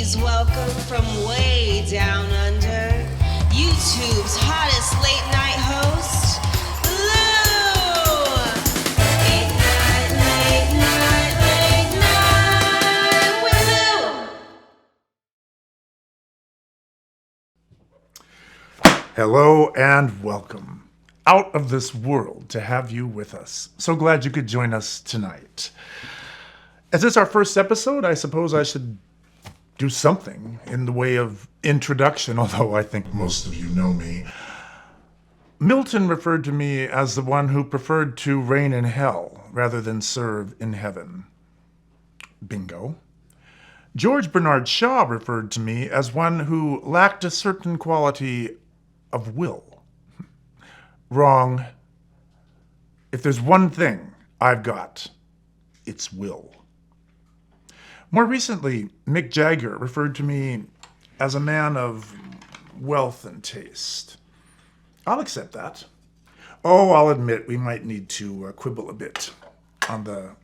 Please welcome from way down under, YouTube's hottest late night host, Lou! Late night with Lou! Hello and welcome. Out of this world to have you with us. So glad you could join us tonight. As it's our first episode, I suppose I should do something in the way of introduction, although I think most of you know me. Milton referred to me as the one who preferred to reign in hell rather than serve in heaven. Bingo. George Bernard Shaw referred to me as one who lacked a certain quality of will. Wrong. If there's one thing I've got, it's will. More recently, Mick Jagger referred to me as a man of wealth and taste. I'll accept that. Oh, I'll admit we might need to quibble a bit on the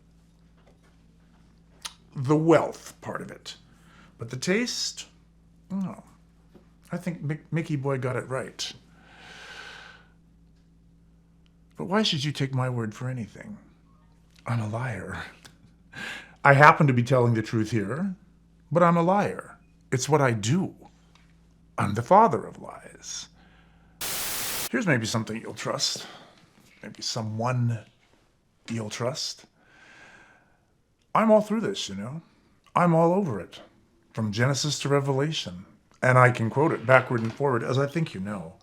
wealth part of it. But the taste? No. I think Mickey Boy got it right. But why should you take my word for anything? I'm a liar. I happen to be telling the truth here, but I'm a liar. It's what I do. I'm the father of lies. Here's maybe something you'll trust. Maybe someone you'll trust. I'm all through this, you know. I'm all over it, from Genesis to Revelation. And I can quote it backward and forward, as I think you know.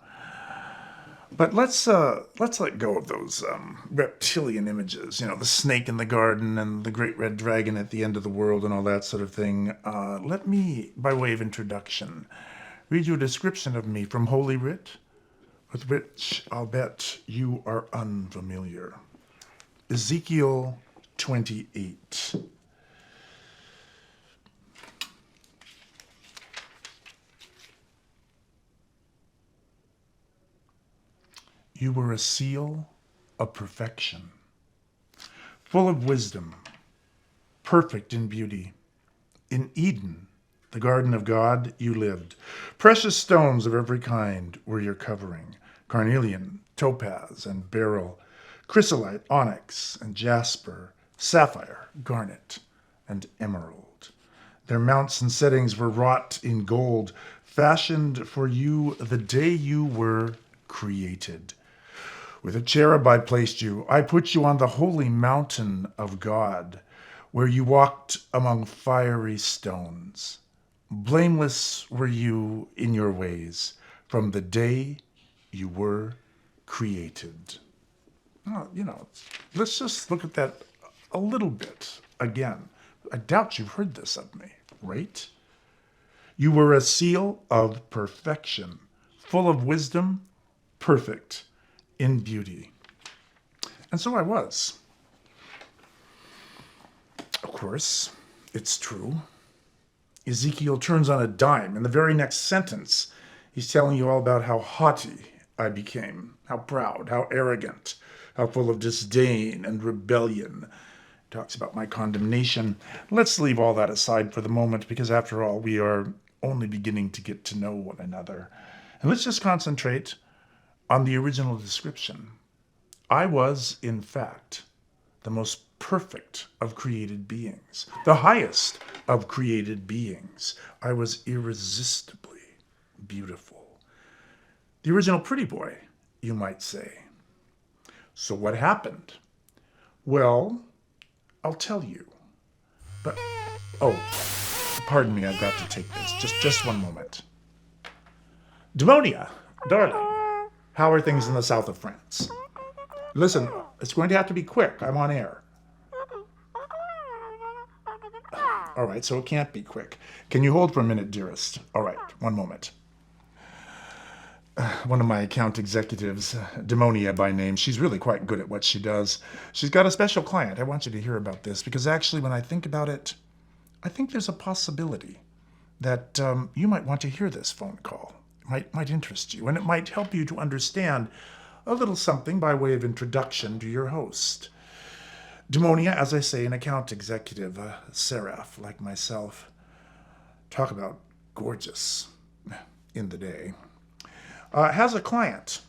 But let's let go of those reptilian images, you know, the snake in the garden and the great red dragon at the end of the world and all that sort of thing. Let me, by way of introduction, read you a description of me from Holy Writ, with which I'll bet you are unfamiliar. Ezekiel 28. You were a seal of perfection, full of wisdom, perfect in beauty. In Eden, the garden of God, you lived. Precious stones of every kind were your covering: carnelian, topaz, and beryl, chrysolite, onyx, and jasper, sapphire, garnet, and emerald. Their mounts and settings were wrought in gold, fashioned for you the day you were created. With a cherub I placed you. I put you on the holy mountain of God, where you walked among fiery stones. Blameless were you in your ways from the day you were created. You know, let's just look at that a little bit again. I doubt you've heard this of me, right? You were a seal of perfection, full of wisdom, perfect in beauty. And so I was. Of course, it's true. Ezekiel turns on a dime. In the very next sentence, he's telling you all about how haughty I became, how proud, how arrogant, how full of disdain and rebellion. He talks about my condemnation. Let's leave all that aside for the moment, because after all, we are only beginning to get to know one another. And let's just concentrate on the original description. I was, in fact, the most perfect of created beings, the highest of created beings. I was irresistibly beautiful. The original pretty boy, you might say. So what happened? Well, I'll tell you. But, oh, pardon me, I've got to take this. Just one moment. Demonia, darling. How are things in the south of France? Listen, it's going to have to be quick. I'm on air. All right, so it can't be quick. Can you hold for a minute, dearest? All right, one moment. One of my account executives, Demonia by name, she's really quite good at what she does. She's got a special client. I want you to hear about this, because actually when I think about it, I think there's a possibility that you might want to hear this phone call. Might interest you, and it might help you to understand a little something by way of introduction to your host. Demonia, as I say, an account executive, a seraph like myself. talk about gorgeous in the day, has a client,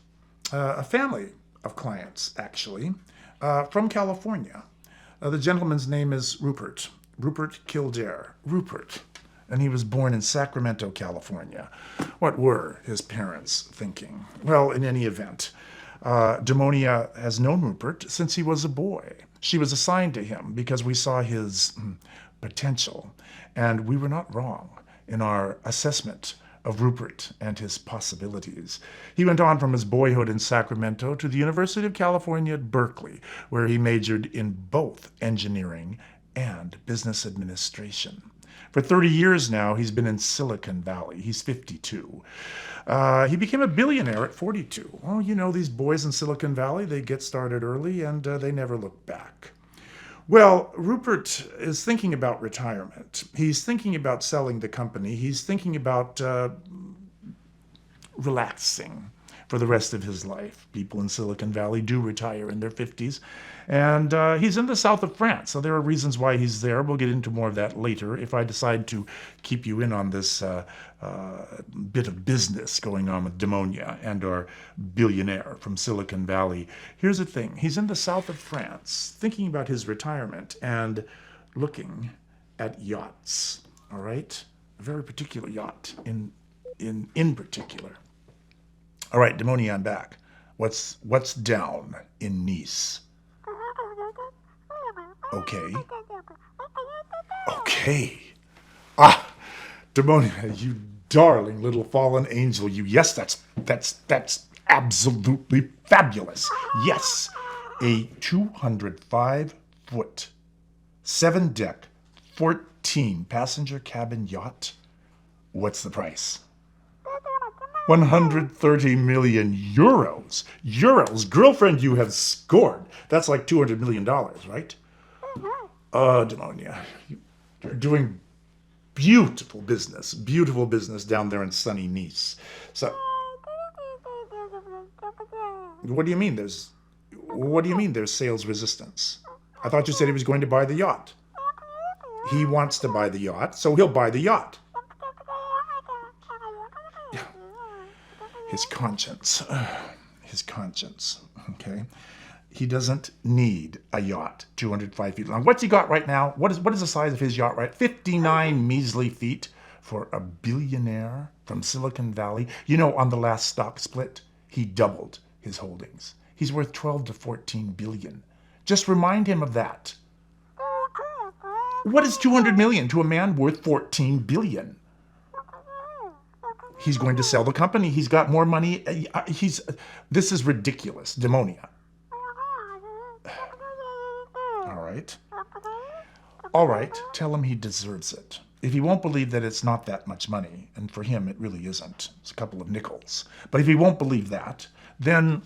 a family of clients, actually, from California. The gentleman's name is Rupert Kildare. Rupert. And he was born in Sacramento, California. What were his parents thinking? Well, in any event, Demonia has known Rupert since he was a boy. She was assigned to him because we saw his potential, and we were not wrong in our assessment of Rupert and his possibilities. He went on from his boyhood in Sacramento to the University of California at Berkeley, where he majored in both engineering and business administration. For 30 years now, he's been in Silicon Valley. He's 52. He became a billionaire at 42. Oh, you know, these boys in Silicon Valley, they get started early and they never look back. Well, Rupert is thinking about retirement. He's thinking about selling the company. He's thinking about relaxing for the rest of his life. People in Silicon Valley do retire in their 50s. And he's in the south of France, so there are reasons why he's there. We'll get into more of that later if I decide to keep you in on this bit of business going on with Demonia and our billionaire from Silicon Valley. Here's the thing. He's in the south of France, thinking about his retirement and looking at yachts, all right? A very particular yacht in particular. All right, Demonia, I'm back. What's down in Nice? Okay. Demonia, you darling little fallen angel, you. Yes, that's absolutely fabulous. Yes, a 205-foot, 7-deck, 14-passenger cabin yacht. What's the price? 130 million euros. Euros? Girlfriend, you have scored. That's like $200 million, right? Demonia, you're doing beautiful business down there in sunny Nice. So, what do you mean there's sales resistance? I thought you said he was going to buy the yacht. He wants to buy the yacht, so he'll buy the yacht. His conscience, okay? He doesn't need a yacht 205 feet long. What's he got right now? What is the size of his yacht, right? 59 measly feet for a billionaire from Silicon Valley. You know, on the last stock split, he doubled his holdings. He's worth 12 to 14 billion. Just remind him of that. What is 200 million to a man worth 14 billion? He's going to sell the company. He's got more money. This is ridiculous. Demonia. All right. Tell him he deserves it. If he won't believe that it's not that much money, and for him it really isn't, it's a couple of nickels. But if he won't believe that, then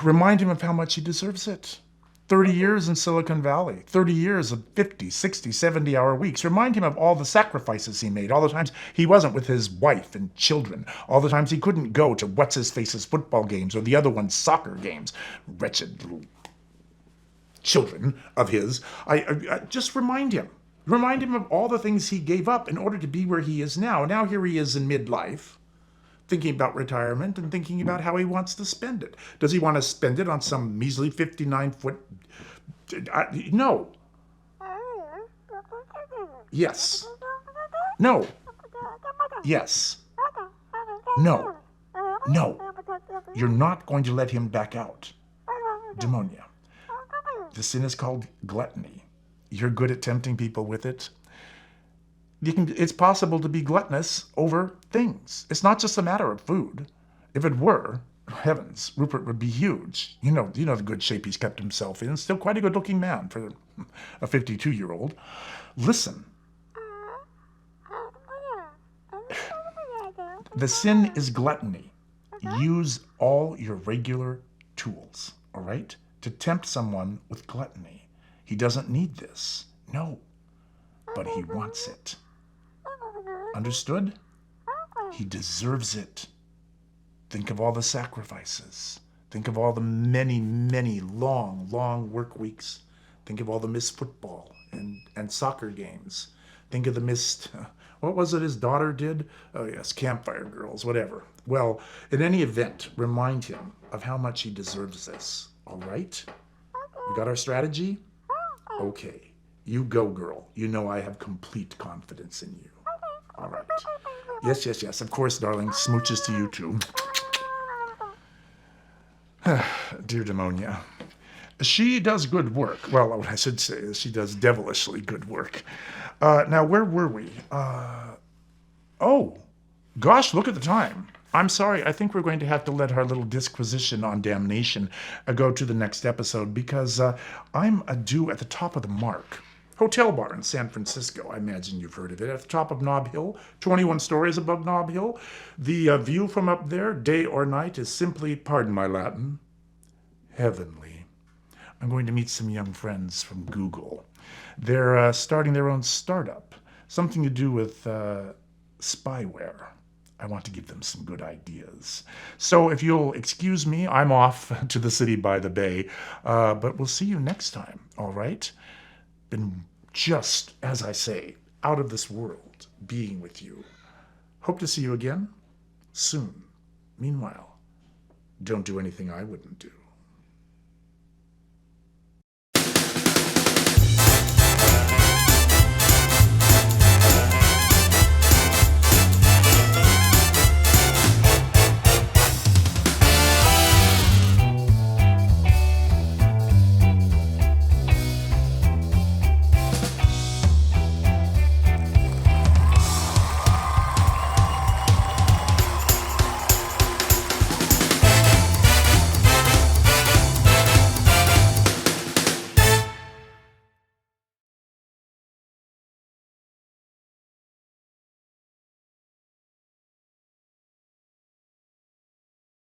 remind him of how much he deserves it. 30 years in Silicon Valley, 30 years of 50, 60, 70-hour weeks. Remind him of all the sacrifices he made, all the times he wasn't with his wife and children, all the times he couldn't go to what's-his-face's football games or the other one's soccer games. Wretched little children of his. I just remind him. Remind him of all the things he gave up in order to be where he is now. Now here he is in midlife, thinking about retirement and thinking about how he wants to spend it. Does he want to spend it on some measly 59-foot... No. Yes. No. Yes. No. No. You're not going to let him back out. Demonia. The sin is called gluttony. You're good at tempting people with it. It's possible to be gluttonous over things. It's not just a matter of food. If it were, heavens, Rupert would be huge. You know the good shape he's kept himself in. Still quite a good-looking man for a 52-year-old. Listen. The sin is gluttony. Use all your regular tools, all right, to tempt someone with gluttony. He doesn't need this. No. But he wants it. Understood? He deserves it. Think of all the sacrifices. Think of all the many, many long work weeks. Think of all the missed football and soccer games. Think of the mist. What was it his daughter did? Oh, yes, Campfire Girls, whatever. Well, in any event, remind him of how much he deserves this. All right? We got our strategy? Okay. You go, girl. You know I have complete confidence in you. All right. Yes, yes, yes. Of course, darling. Smooches to you, too. Dear Demonia. She does good work. Well, what I should say is she does devilishly good work. Now, where were we? Oh, gosh, look at the time. I'm sorry. I think we're going to have to let our little disquisition on damnation go to the next episode because I'm due at the top of the mark. Hotel bar in San Francisco. I imagine you've heard of it. At the top of Nob Hill, 21 stories above Nob Hill. The view from up there, day or night, is simply, pardon my Latin, heavenly. I'm going to meet some young friends from Google. They're starting their own startup, something to do with spyware. I want to give them some good ideas. So if you'll excuse me, I'm off to the city by the bay, but we'll see you next time, all right? Been just, as I say, out of this world being with you. Hope to see you again soon. Meanwhile, don't do anything I wouldn't do.